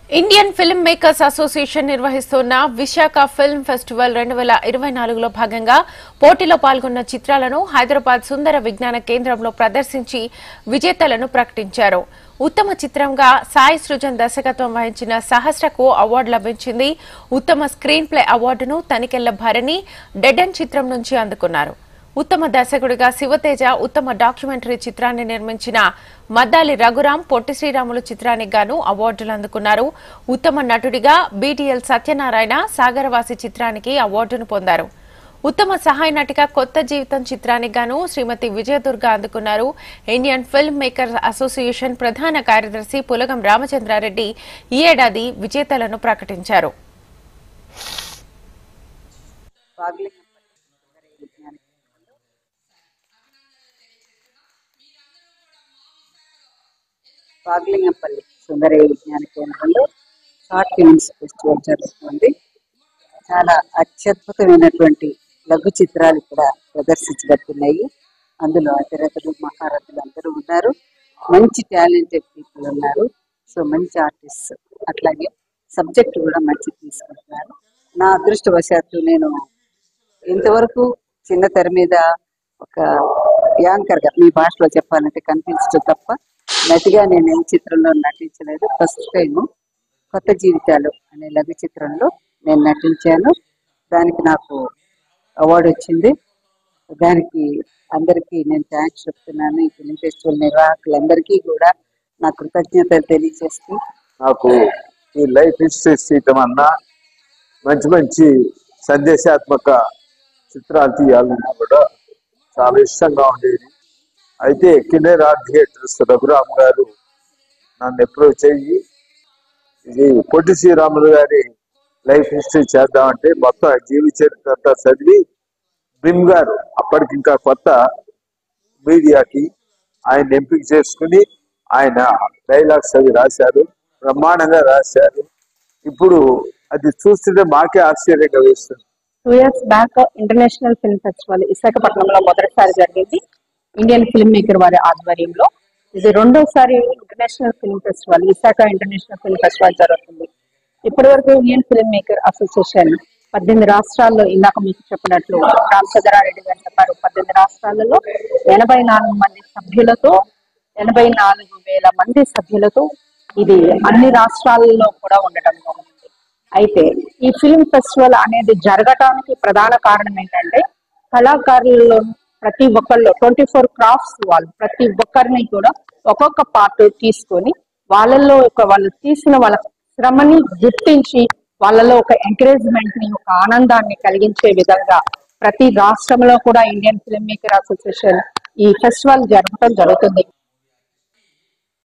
Indian film makers association నిర్వహిస్తున్న Visakha film festival 2024లో భాగంగా పోటీలో పాల్గొన్న చిత్రాలను హైదరాబాద్ సుందర విజ్ఞాన కేంద్రంలో ప్రదర్శించి విజేతలను ప్రకటించారు. ఉత్తమ చిత్రంగా సాయి సృజన్ దర్శకత్వం వహించిన సహస్రకు అవార్డు లభించింది. ఉత్తమ స్క్రీన్ ప్లే అవార్డును తనికెళ్ల భరణి డెడన్ చిత్రం నుంచి అందుకున్నారు. ఉత్తమ దర్శకుడిగా శివతేజ, ఉత్తమ డాక్యుమెంటరీ చిత్రాన్ని నిర్మించిన మద్దాలి రఘురాం పొట్టి శ్రీరాములు చిత్రానికి గాను అవార్డులు అందుకున్నారు. ఉత్తమ నటుడిగా బీటీఎల్ సత్యనారాయణ సాగరవాసి చిత్రానికి అవార్డును పొందారు. ఉత్తమ సహాయ నటిగా కొత్త జీవితం చిత్రానికి గాను శ్రీమతి విజయదుర్గ అందుకున్నారు. ఇండియన్ ఫిల్మ్ మేకర్స్ అసోసియేషన్ ప్రధాన కార్యదర్శి పులగం రామచంద్రారెడ్డి ఈ ఏడాది విజేతలను ప్రకటించారు. వాగ్లింగంపల్లి సుందరయ్య విజ్ఞాన కేంద్రంలో షార్ట్ ఫిల్మ్స్ ఫెస్టివల్ జరుగుతుంది. చాలా అత్యద్భుతమైనటువంటి లఘు చిత్రాలు ఇక్కడ ప్రదర్శించబడుతున్నాయి. అందులో అతిరథులు మహారథులు అందరూ ఉన్నారు. మంచి టాలెంటెడ్ పీపుల్ ఉన్నారు. సో మంచి ఆర్టిస్ట్, అట్లాగే సబ్జెక్ట్ కూడా మంచి తీసుకుంటున్నారు. నా అదృష్టవశాత్తు నేను ఇంతవరకు చిన్న తెర మీద ఒక యాంకర్గా, మీ భాషలో చెప్పాలంటే కనిపించడం తప్ప నటిగా నేను ఏ చిత్రంలో నటించలేదు. ఫస్ట్ టైం కొత్త జీవితాలు అనే లఘు చిత్రంలో నేను నటించాను. దానికి నాకు అవార్డు వచ్చింది. దానికి అందరికీ నేను థ్యాంక్స్ చెప్తున్నాను. ఈ ఫిల్మ్ ఫెస్టివల్ నిర్వాహకులందరికీ కూడా నా కృతజ్ఞతలు తెలియజేస్తూ, నాకు ఈ లైఫ్ హిస్టరీ తీయటం అన్నా, మంచి మంచి సందేశాత్మక చిత్రాలు తీయాలన్నా కూడా చాలా ఇష్టంగా ఉండేది. అయితే కిన్నెర్ ఆర్ట్ థియేటర్స్ రఘురామ్ గారు నన్ను అప్రోచ్ అయ్యి, ఇది పొట్టి శ్రీరాములు గారి లైఫ్ హిస్టరీ చేద్దామంటే మొత్తం జీవి చరిత్ర అంతా చదివి, భీమ్ గారు అప్పటికి ఇంకా కొత్త మీడియాకి ఆయన ఎంపిక చేసుకుని ఆయన డైలాగ్స్ అవి రాశారు, బ్రహ్మాండంగా రాశారు. ఇప్పుడు అది చూస్తుంటే మాకే ఆశ్చర్యంగా వేస్తుంది. 2 years back international film festival విశాఖపట్నంలో మొదటిసారి జరిగింది ఇండియన్ ఫిల్మ్ మేకర్ వారి ఆధ్వర్యంలో. ఇది రెండోసారి international film festival, Visakha international film festival జరుగుతుంది. ఇప్పటి వరకు ఇండియన్ ఫిల్మ్ మేకర్ అసోసియేషన్ 18 రాష్ట్రాల్లో, ఇందాక మీకు చెప్పినట్లు రామచంద్రారెడ్డి గారు చెప్పారు, 18 రాష్ట్రాలలో 84 మంది సభ్యులతో, 84,000 మంది సభ్యులతో ఇది అన్ని రాష్ట్రాలలో కూడా ఉండటం జరిగింది. అయితే ఈ ఫిల్మ్ ఫెస్టివల్ అనేది జరగటానికి ప్రధాన కారణం ఏంటంటే, కళాకారులలో ప్రతి ఒక్కళ్ళు 24 క్రాఫ్ట్స్ వాళ్ళు ప్రతి ఒక్కరిని కూడా ఒక్కొక్క పార్ట్ తీసుకొని వాళ్ళల్లో వాళ్ళు తీసిన వాళ్ళ శ్రమని గుర్తించి వాళ్ళలో ఒక ఎంకరేజ్మెంట్ ని, ఒక ఆనందాన్ని కలిగించే విధంగా ప్రతి రాష్ట్రంలో కూడా ఇండియన్ ఫిల్మ్ మేకర్ అసోసియేషన్ ఈ ఫెస్టివల్ జరపడం జరుగుతుంది.